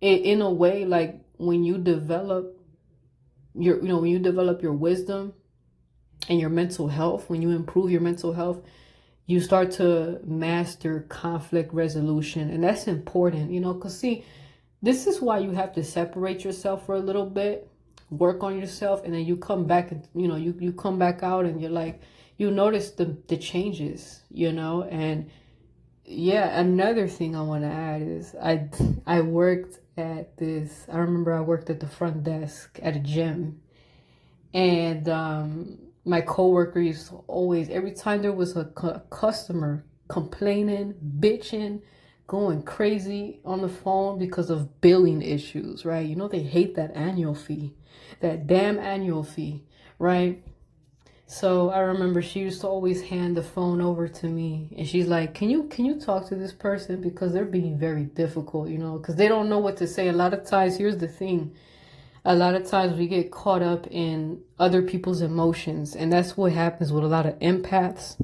in a way, like when you develop when you develop your wisdom and your mental health, when you improve your mental health, you start to master conflict resolution. And that's important, because see, this is why you have to separate yourself for a little bit, work on yourself, and then you come back and you come back out and you're like, you notice the changes, and yeah, another thing I want to add is I worked at this. I remember I worked at the front desk at a gym, and my coworker used to always, every time there was a customer complaining, bitching, going crazy on the phone because of billing issues, right? They hate that annual fee, that damn annual fee, right? So I remember she used to always hand the phone over to me, and she's like, "Can you talk to this person because they're being very difficult, because they don't know what to say." A lot of times, here's the thing: a lot of times we get caught up in other people's emotions, and that's what happens with a lot of empaths.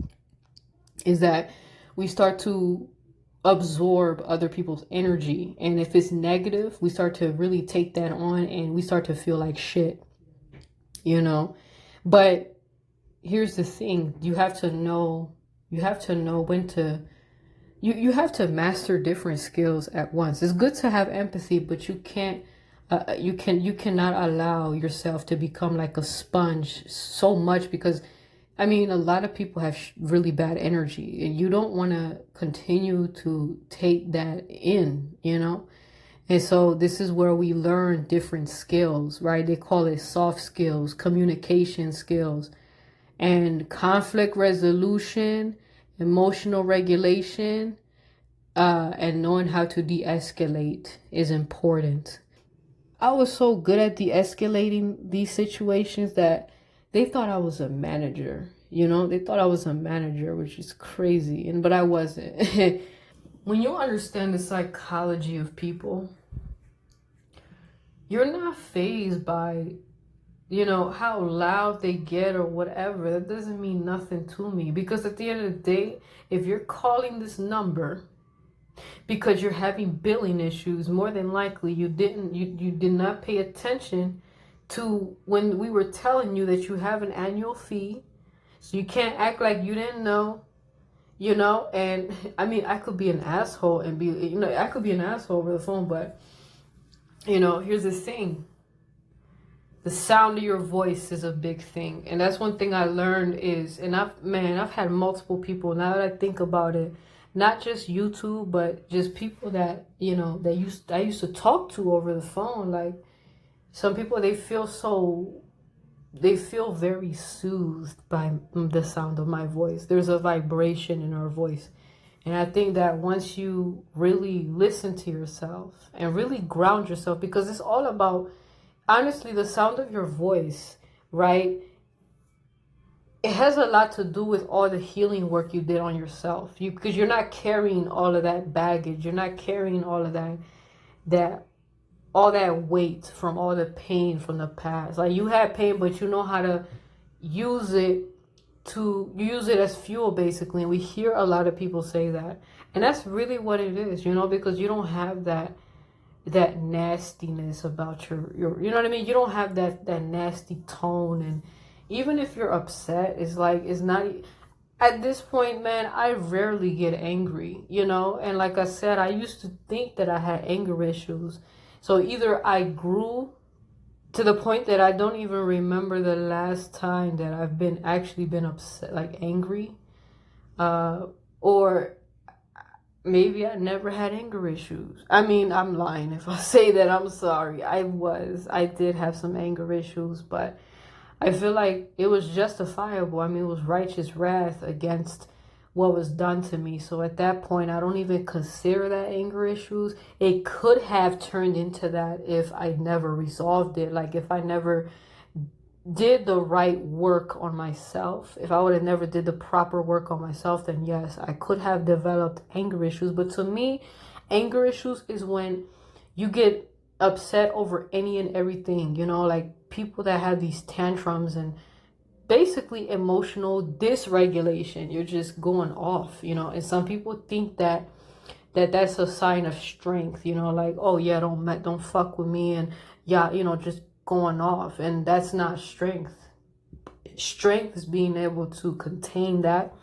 Is that we start to absorb other people's energy, and if it's negative, we start to really take that on, and we start to feel like shit, But here's the thing: you have to know when to you have to master different skills at once. It's good to have empathy, but you cannot allow yourself to become like a sponge so much, because I mean, a lot of people have really bad energy, and you don't want to continue to take that in. And so this is where we learn different skills, right? They call it soft skills, communication skills, and conflict resolution, emotional regulation, and knowing how to de-escalate is important. I was so good at de-escalating these situations that they thought I was a manager. They thought I was a manager, which is crazy, but I wasn't. When you understand the psychology of people, you're not fazed by how loud they get or whatever. That doesn't mean nothing to me, because at the end of the day, if you're calling this number because you're having billing issues, more than likely you did not pay attention to when we were telling you that you have an annual fee. So you can't act like you didn't know. And I mean, I could be an asshole and I could be an asshole over the phone, but here's the thing: the sound of your voice is a big thing. And that's one thing I learned is, and I've had multiple people, now that I think about it, not just YouTube, but just people that, I used to talk to over the phone. Like, some people, they feel very soothed by the sound of my voice. There's a vibration in our voice. And I think that once you really listen to yourself and really ground yourself, because it's all about, honestly, the sound of your voice, right? It has a lot to do with all the healing work you did on yourself. Because you're not carrying all of that baggage. You're not carrying all of all that weight from all the pain from the past. Like, you had pain, but you know how to use it as fuel, basically. And we hear a lot of people say that. And that's really what it is, because you don't have that nastiness about your you know what I mean? You don't have that nasty tone. And even if you're upset, it's not, at this point, man, I rarely get angry, and like I said, I used to think that I had anger issues. So either I grew to the point that I don't even remember the last time that I've actually been upset, like angry, or maybe I never had anger issues. I mean, I'm lying if I say that. I'm sorry. I did have some anger issues, but I feel like it was justifiable. I mean, it was righteous wrath against what was done to me. So at that point, I don't even consider that anger issues. It could have turned into that if I never resolved it. Like, if I never did the right work on myself, if I would have never did the proper work on myself, then yes, I could have developed anger issues. But to me, anger issues is when you get upset over any and everything, like people that have these tantrums and basically emotional dysregulation. You're just going off, and some people think that that's a sign of strength, you know, like, oh yeah, don't fuck with me, and yeah, you know, just going off. And that's not strength. Strength is being able to contain that,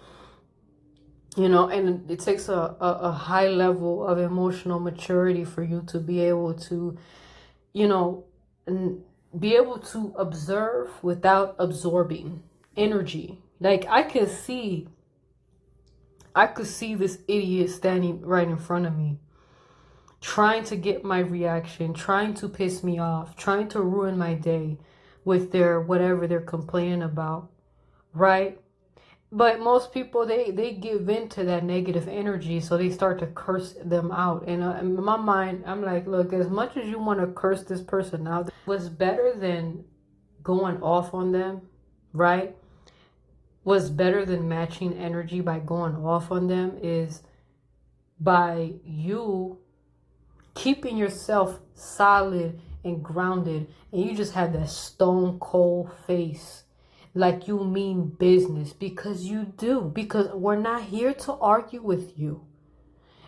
you know, and it takes a high level of emotional maturity for you to be able to, you know, be able to observe without absorbing energy. Like I could see this idiot standing right in front of me, trying to get my reaction, trying to piss me off, trying to ruin my day with their whatever they're complaining about, right? But most people, they give in to that negative energy, so they start to curse them out. And in my mind, I'm like, look, as much as you want to curse this person out, what's better than going off on them, right? What's better than matching energy by going off on them is by you keeping yourself solid and grounded, and you just have that stone cold face, like you mean business, because you do. Because we're not here to argue with you.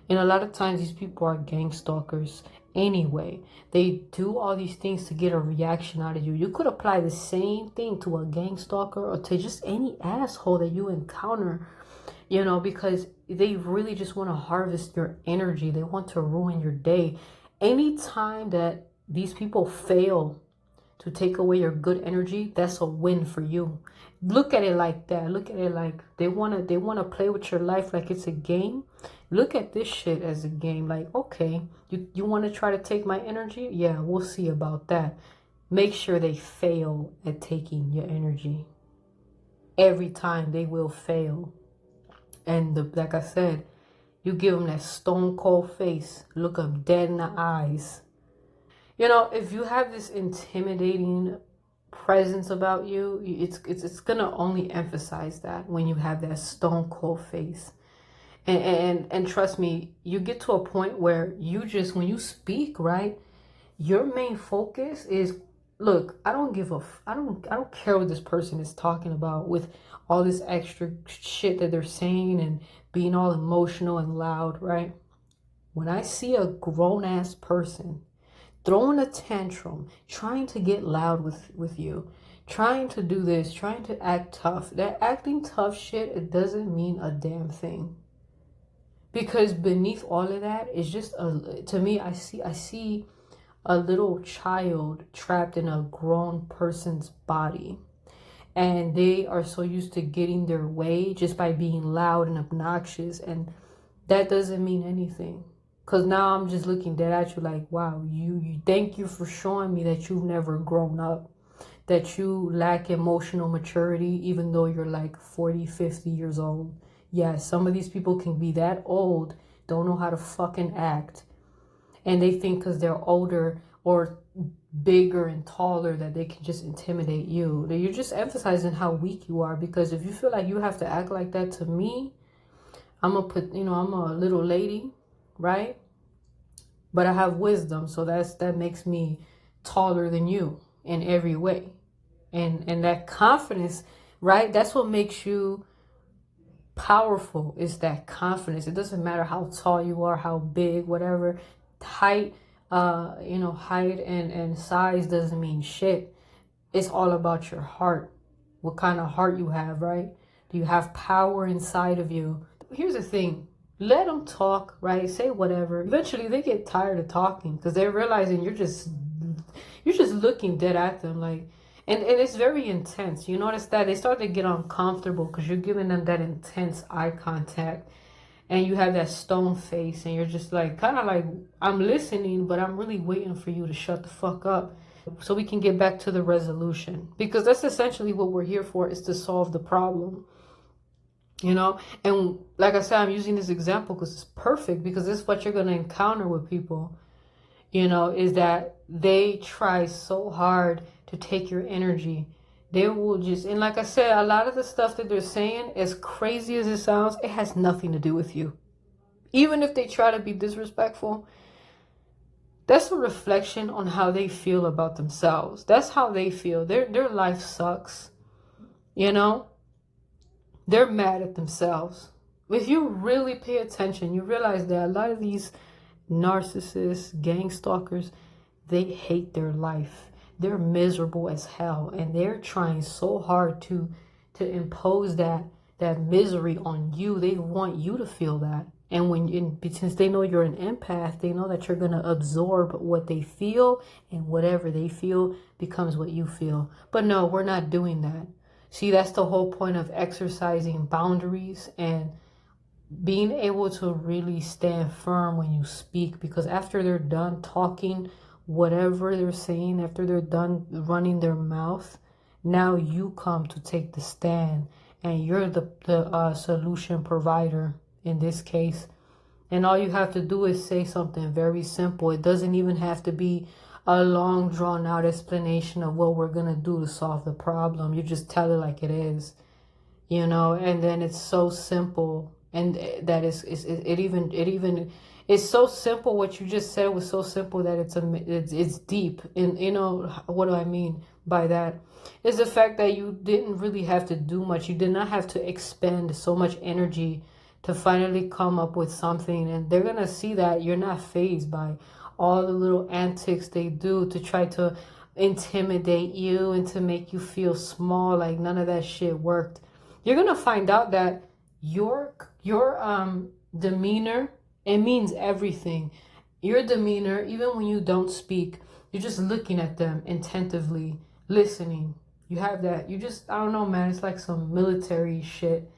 And a lot of times these people are gang stalkers anyway. They do all these things to get a reaction out of you. You could apply the same thing to a gang stalker or to just any asshole that you encounter, you know, because they really just want to harvest your energy. They want to ruin your day. Anytime that these people fail to take away your good energy, that's a win for you. Look at it like that. Look at it like they want to play with your life like it's a game. Look at this shit as a game. Like, okay, you want to try to take my energy? Yeah, we'll see about that. Make sure they fail at taking your energy. Every time they will fail. And like I said, you give them that stone cold face, look them dead in the eyes. You know, if you have this intimidating presence about you, it's gonna only emphasize that when you have that stone cold face. And trust me, you get to a point where you just, when you speak, right, your main focus is, look, I don't care what this person is talking about with all this extra shit that they're saying and being all emotional and loud, right? When I see a grown-ass person throwing a tantrum, trying to get loud with you, trying to do this, trying to act tough, that acting tough shit, it doesn't mean a damn thing. Because beneath all of that is just, to me, I see a little child trapped in a grown person's body. And they are so used to getting their way just by being loud and obnoxious. And that doesn't mean anything. Because now I'm just looking dead at you like, wow, you thank you for showing me that you've never grown up. That you lack emotional maturity, even though you're like 40, 50 years old. Yeah, some of these people can be that old, don't know how to fucking act. And they think because they're older or bigger and taller that they can just intimidate you. You're just emphasizing how weak you are, because if you feel like you have to act like that to me, I'm a little lady, right? But I have wisdom, so that makes me taller than you in every way. And that confidence, right? That's what makes you powerful, is that confidence. It doesn't matter how tall you are, how big, whatever. Height, height and size doesn't mean shit. It's all about your heart. What kind of heart you have, right? Do you have power inside of you? Here's the thing. Let them talk, right? Say whatever. Eventually they get tired of talking because they're realizing you're just looking dead at them, like, and it's very intense. You notice that they start to get uncomfortable because you're giving them that intense eye contact, and you have that stone face, and you're just like, kind of like, I'm listening, but I'm really waiting for you to shut the fuck up so we can get back to the resolution, because that's essentially what we're here for, is to solve the problem. You know, and like I said, I'm using this example because it's perfect, because this is what you're going to encounter with people, you know, is that they try so hard to take your energy. They will just, and like I said, a lot of the stuff that they're saying, as crazy as it sounds, it has nothing to do with you. Even if they try to be disrespectful, that's a reflection on how they feel about themselves. That's how they feel. Their life sucks, you know. They're mad at themselves. If you really pay attention, you realize that a lot of these narcissists, gang stalkers, they hate their life. They're miserable as hell, and they're trying so hard to impose that misery on you. They want you to feel that. And since they know you're an empath, they know that you're going to absorb what they feel, and whatever they feel becomes what you feel. But no, we're not doing that. See, that's the whole point of exercising boundaries and being able to really stand firm when you speak, because after they're done talking, whatever they're saying, after they're done running their mouth, now you come to take the stand, and you're the solution provider in this case. And all you have to do is say something very simple. It doesn't even have to be a long drawn out explanation of what we're going to do to solve the problem. You just tell it like it is, and then it's so simple. And that it's so simple. What you just said was so simple that it's deep. And what do I mean by that? Is the fact that you didn't really have to do much. You did not have to expend so much energy to finally come up with something. And they're gonna see that you're not fazed by all the little antics they do to try to intimidate you and to make you feel small. Like none of that shit worked. You're gonna find out that your demeanor, it means everything. Your demeanor, even when you don't speak, you're just looking at them attentively, listening. You have that. I don't know, man. It's like some military shit.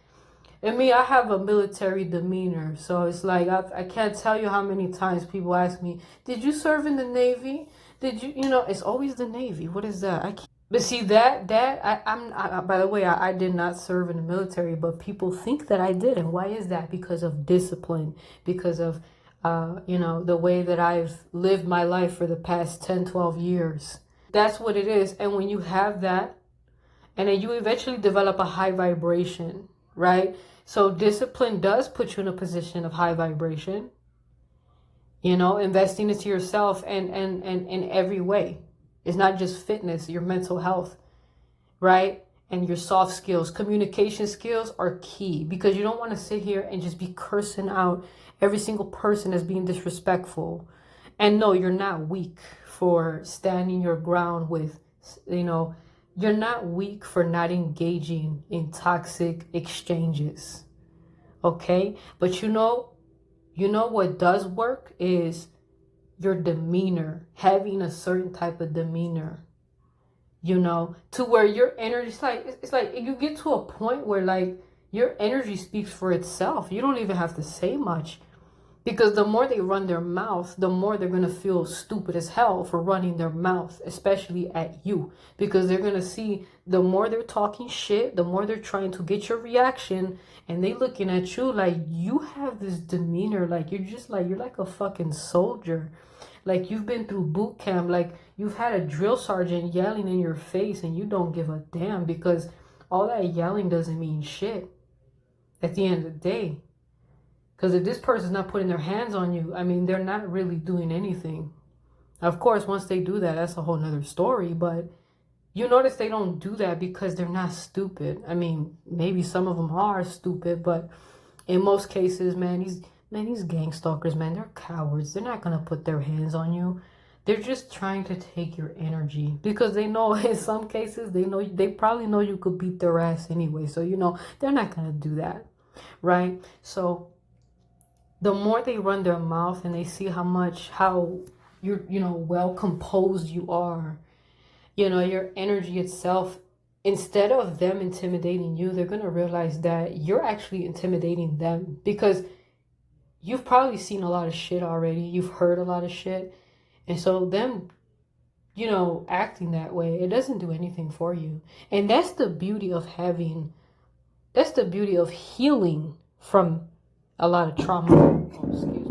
And me, I have a military demeanor. So it's like, I can't tell you how many times people ask me, did you serve in the Navy? Did you, it's always the Navy. What is that? I can't. But see, by the way, I did not serve in the military, but people think that I did. And why is that? Because of discipline, because of, the way that I've lived my life for the past 10, 12 years. That's what it is. And when you have that, and then you eventually develop a high vibration, right? So discipline does put you in a position of high vibration, investing into yourself and in every way. It's not just fitness, your mental health, right? And your soft skills. Communication skills are key, because you don't want to sit here and just be cursing out every single person as being disrespectful. And no, you're not weak for standing your ground with, you're not weak for not engaging in toxic exchanges. Okay? But what does work is your demeanor, having a certain type of demeanor, to where your energy, it's like you get to a point where like your energy speaks for itself. You don't even have to say much, because the more they run their mouth, the more they're going to feel stupid as hell for running their mouth, especially at you, because they're going to see the more they're talking shit, the more they're trying to get your reaction, and they looking at you like you have this demeanor, like you're like a fucking soldier. Like you've been through boot camp, like you've had a drill sergeant yelling in your face and you don't give a damn, because all that yelling doesn't mean shit at the end of the day. Because if this person's not putting their hands on you, I mean, they're not really doing anything. Of course, once they do that, that's a whole nother story. But you notice they don't do that because they're not stupid. I mean, maybe some of them are stupid, but in most cases, man, these gang stalkers, man, they're cowards. They're not going to put their hands on you. They're just trying to take your energy, because they know in some cases, they probably know you could beat their ass anyway. So, they're not going to do that. Right? So the more they run their mouth and they see how you're, well composed you are, your energy itself, instead of them intimidating you, they're going to realize that you're actually intimidating them, because you've probably seen a lot of shit already. You've heard a lot of shit. And so them, acting that way, it doesn't do anything for you. And that's the beauty of healing from a lot of trauma. Oh, excuse me.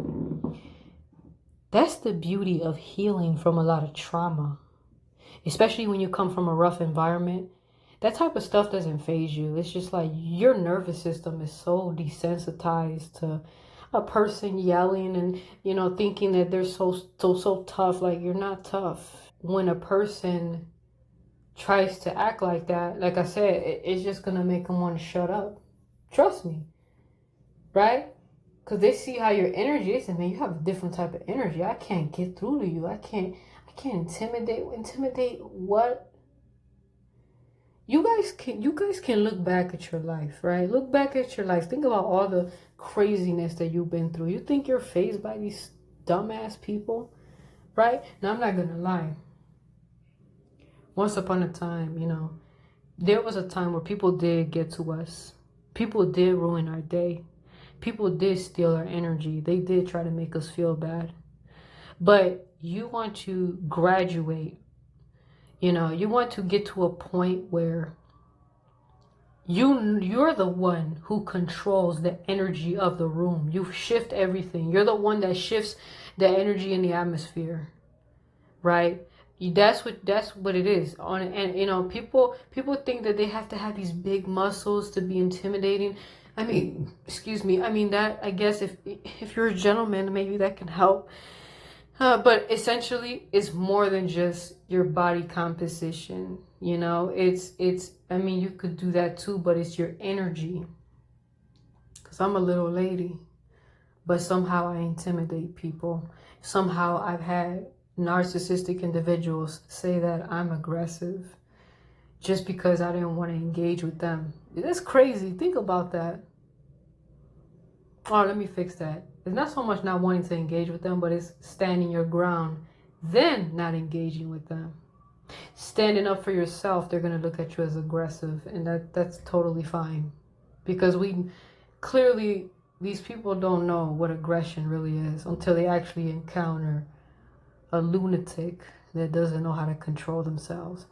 That's the beauty of healing from a lot of trauma. Especially when you come from a rough environment. That type of stuff doesn't faze you. It's just like your nervous system is so desensitized to a person yelling and, thinking that they're so tough. Like, you're not tough. When a person tries to act like that, like I said, it's just going to make them want to shut up. Trust me. right? Because they see how your energy is, and man, you have a different type of energy. I can't get through to you. I can't intimidate what? You guys can look back at your life, right? Look back at your life. Think about all the craziness that you've been through. You think you're fazed by these dumbass people, right? Now, I'm not gonna lie. Once upon a time, there was a time where people did get to us. People did ruin our day. People did steal our energy. They did try to make us feel bad. But you want to graduate. You want to get to a point where you're the one who controls the energy of the room. You shift everything. You're the one that shifts the energy in the atmosphere, right? That's what it is. And people think that they have to have these big muscles to be intimidating. I mean, excuse me. I mean, that, I guess, if you're a gentleman, maybe that can help. But essentially, it's more than just your body composition. I mean, you could do that too, but it's your energy. Because I'm a little lady, but somehow I intimidate people. Somehow I've had narcissistic individuals say that I'm aggressive just because I didn't want to engage with them. That's crazy. Think about that. Oh, let me fix that. It's not so much not wanting to engage with them, but it's standing your ground, then not engaging with them. Standing up for yourself, they're going to look at you as aggressive, and that's totally fine. Because clearly, these people don't know what aggression really is until they actually encounter a lunatic that doesn't know how to control themselves.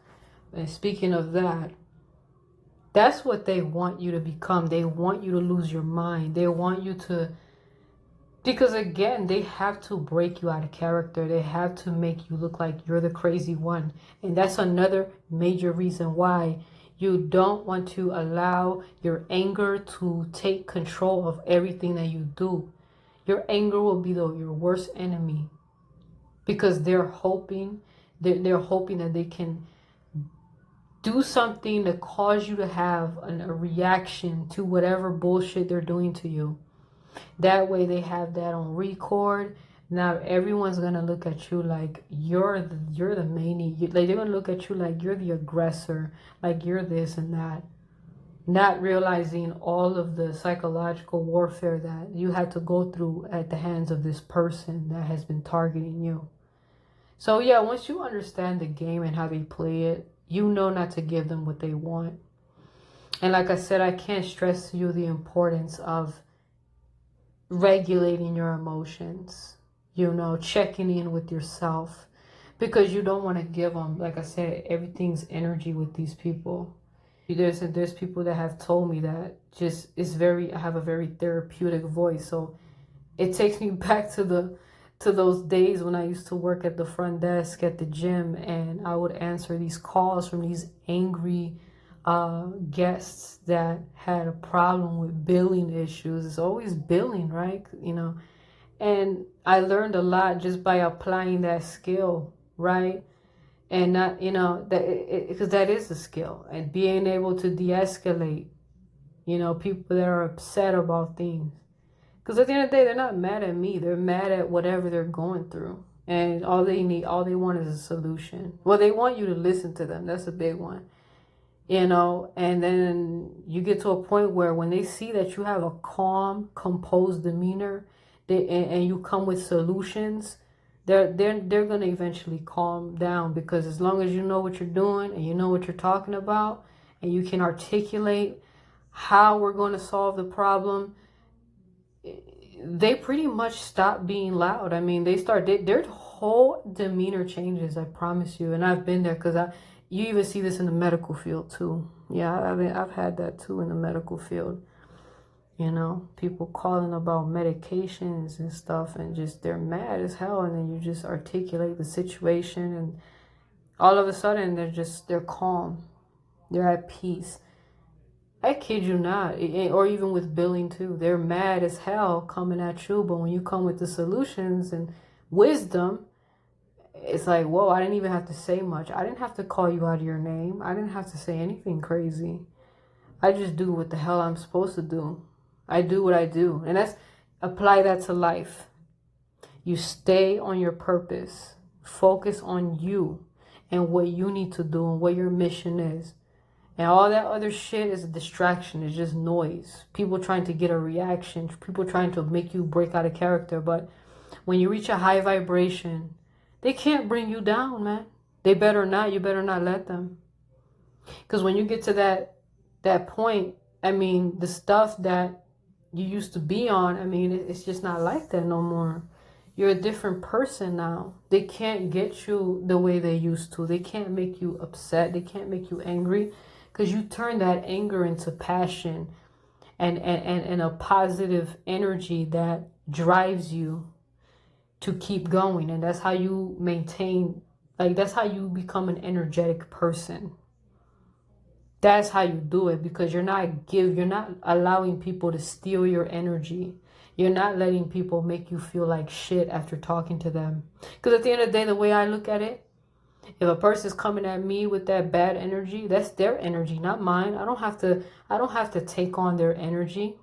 And speaking of that, that's what they want you to become. They want you to lose your mind. They want you to, because again, they have to break you out of character. They have to make you look like you're the crazy one. And that's another major reason why you don't want to allow your anger to take control of everything that you do. Your anger will be your worst enemy, because they're hoping that they can do something to cause you to have a reaction to whatever bullshit they're doing to you. That way they have that on record. Now everyone's gonna look at you like you're the mania. Like, they're gonna look at you like you're the aggressor, like you're this and that, not realizing all of the psychological warfare that you had to go through at the hands of this person that has been targeting you. So yeah, once you understand the game and how they play it, you know not to give them what they want. And like I said, I can't stress to you the importance of regulating your emotions, checking in with yourself, because you don't want to give them, like I said, everything's energy with these people. There's people that have told me that I have a very therapeutic voice. So it takes me back to those days when I used to work at the front desk at the gym, and I would answer these calls from these angry guests that had a problem with billing issues. It's always billing, right? And I learned a lot just by applying that skill, right? And not, because that is a skill, and being able to de-escalate, people that are upset about things. Because at the end of the day, they're not mad at me. They're mad at whatever they're going through. And all they want is a solution. Well, they want you to listen to them. That's a big one. And then you get to a point where when they see that you have a calm, composed demeanor, and you come with solutions, they're going to eventually calm down. Because as long as you know what you're doing and you know what you're talking about, and you can articulate how we're going to solve the problem, they pretty much stop being loud. I mean, their whole demeanor changes, I promise you. And I've been there, because you even see this in the medical field too. Yeah, I've had that too in the medical field. People calling about medications and stuff, and they're mad as hell. And then you just articulate the situation, and all of a sudden they're calm. They're at peace. I kid you not. Or even with billing too. They're mad as hell coming at you, but when you come with the solutions and wisdom, it's like, whoa, I didn't even have to say much. I didn't have to call you out of your name. I didn't have to say anything crazy. I just do what the hell I'm supposed to do. I do what I do. And that's, apply that to life. You stay on your purpose. Focus on you and what you need to do and what your mission is. And all that other shit is a distraction. It's just noise. People trying to get a reaction. People trying to make you break out of character. But when you reach a high vibration, they can't bring you down, man. They better not. You better not let them. Because when you get to that point, I mean, the stuff that you used to be on, I mean, it's just not like that no more. You're a different person now. They can't get you the way they used to. They can't make you upset. They can't make you angry. Because you turn that anger into passion and a positive energy that drives you to keep going. And that's how you maintain, like, that's how you become an energetic person. That's how you do it, because you're not allowing people to steal your energy. You're not letting people make you feel like shit after talking to them. Because at the end of the day, the way I look at it, if a person's coming at me with that bad energy, that's their energy, not mine. I don't have to take on their energy.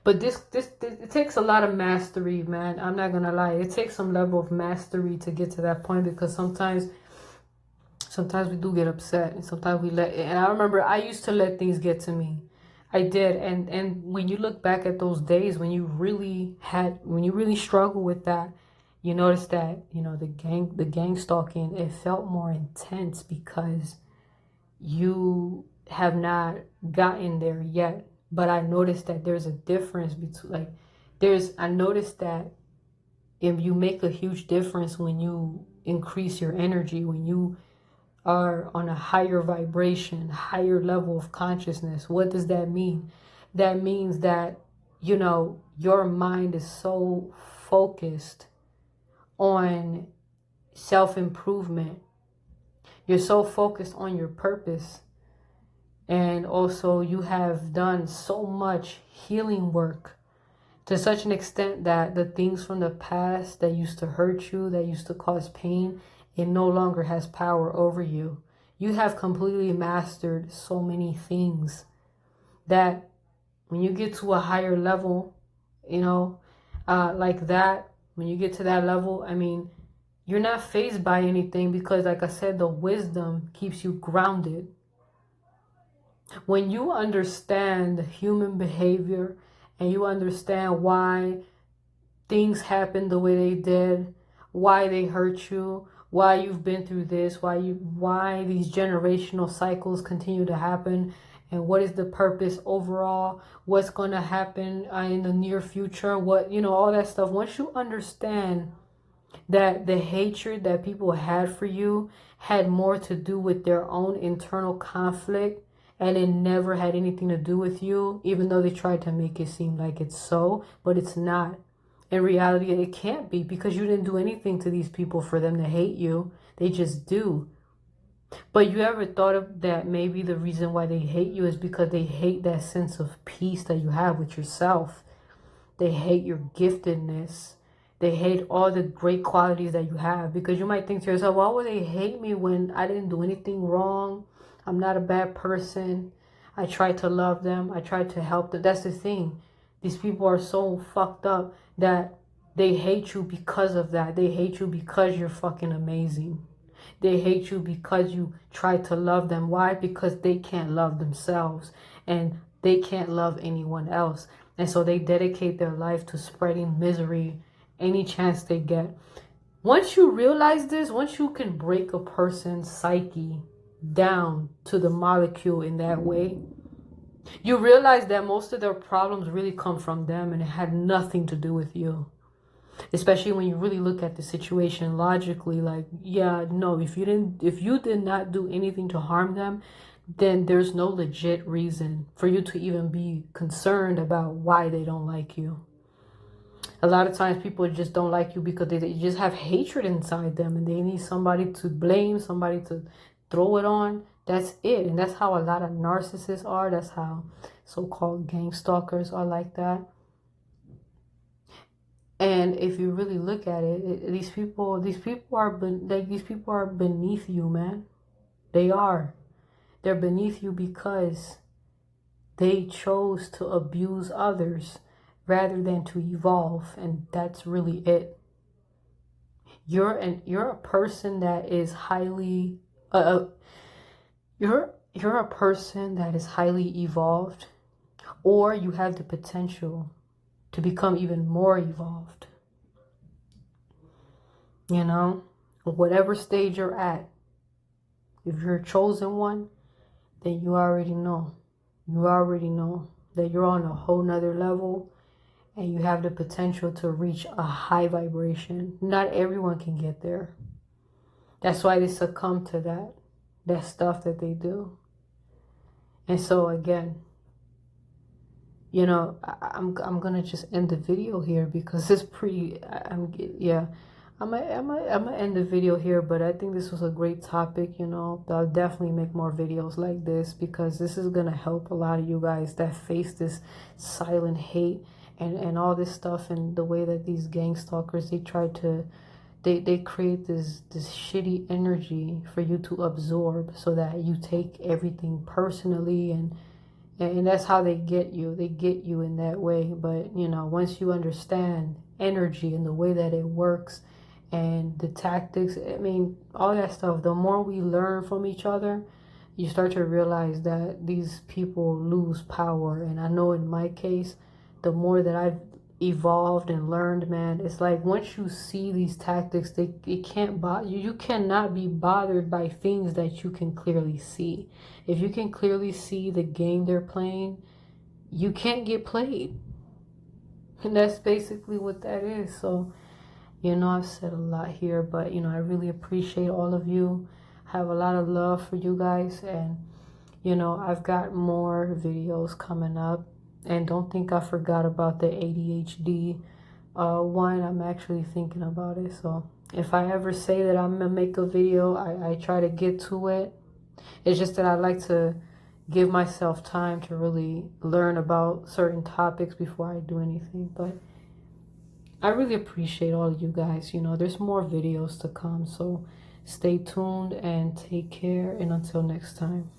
But this it takes a lot of mastery, man. I'm not gonna lie. It takes some level of mastery to get to that point, because sometimes we do get upset, and sometimes we let, and I remember I used to let things get to me. I did. And when you look back at those days when you really struggle with that, you notice that, you know, the gang stalking, it felt more intense because you have not gotten there yet. But I noticed that there's a difference between, like, I noticed that if you make a huge difference when you increase your energy, when you are on a higher vibration, higher level of consciousness. What does that mean? That means that, you know, your mind is so focused on self-improvement. You're so focused on your purpose. And also you have done so much healing work to such an extent that the things from the past that used to hurt you, that used to cause pain, it no longer has power over you. You have completely mastered so many things that when you get to a higher level, you know, like that, when you get to that level, I mean, you're not fazed by anything, because like I said, the wisdom keeps you grounded. When you understand human behavior and you understand why things happen the way they did, why they hurt you, why you've been through this, why these generational cycles continue to happen, and what is the purpose overall, what's going to happen in the near future, what, you know, all that stuff. Once you understand that the hatred that people had for you had more to do with their own internal conflict, and it never had anything to do with you, even though they tried to make it seem like it's so, but it's not. In reality, it can't be, because you didn't do anything to these people for them to hate you. They just do. But you ever thought of that maybe the reason why they hate you is because they hate that sense of peace that you have with yourself. They hate your giftedness. They hate all the great qualities that you have, because you might think to yourself, why would they hate me when I didn't do anything wrong? I'm not a bad person. I tried to love them. I tried to help them. That's the thing. These people are so fucked up that they hate you because of that. They hate you because you're fucking amazing. They hate you because you try to love them. Why? Because they can't love themselves and they can't love anyone else. And so they dedicate their life to spreading misery any chance they get. Once you realize this, once you can break a person's psyche down to the molecule in that way, you realize that most of their problems really come from them and it had nothing to do with you. Especially when you really look at the situation logically, like, yeah, no, if you did not do anything to harm them, then there's no legit reason for you to even be concerned about why they don't like you. A lot of times people just don't like you because they just have hatred inside them and they need somebody to blame, somebody to throw it on. That's it. And that's how a lot of narcissists are. That's how so-called gang stalkers are like that. And if you really look at it, these people are beneath you, man. They are. They're beneath you because They chose to abuse others rather than to evolve, and that's really it. You're a person that is highly you're a person that is highly evolved, or you have the potential to become even more evolved. You know, whatever stage you're at, if you're a chosen one, then you already know. You already know that you're on a whole nother level and you have the potential to reach a high vibration. Not everyone can get there. That's why they succumb to that stuff that they do. And so again, you know, I'm gonna just end the video here because it's pretty. I'm gonna end the video here, but I think this was a great topic. You know, I'll definitely make more videos like this because this is gonna help a lot of you guys that face this silent hate and all this stuff, and the way that these gang stalkers, they try to they create this shitty energy for you to absorb, so that you take everything personally, and that's how they get you. They get you in that way. But you know, once you understand energy and the way that it works and the tactics, I mean, all that stuff, the more we learn from each other, you start to realize that these people lose power. And I know in my case, the more that I've evolved and learned, man, it's like once you see these tactics, it can't bother you. You cannot be bothered by things that you can clearly see. If you can clearly see the game they're playing, you can't get played. And that's basically what that is. So, you know, I've said a lot here, but you know, I really appreciate all of you. I have a lot of love for you guys, and you know, I've got more videos coming up. And don't think I forgot about the ADHD one. I'm actually thinking about it. So if I ever say that I'm gonna make a video, I try to get to it. It's just that I like to give myself time to really learn about certain topics before I do anything. But I really appreciate all of you guys. You know, there's more videos to come, so stay tuned and take care, and until next time.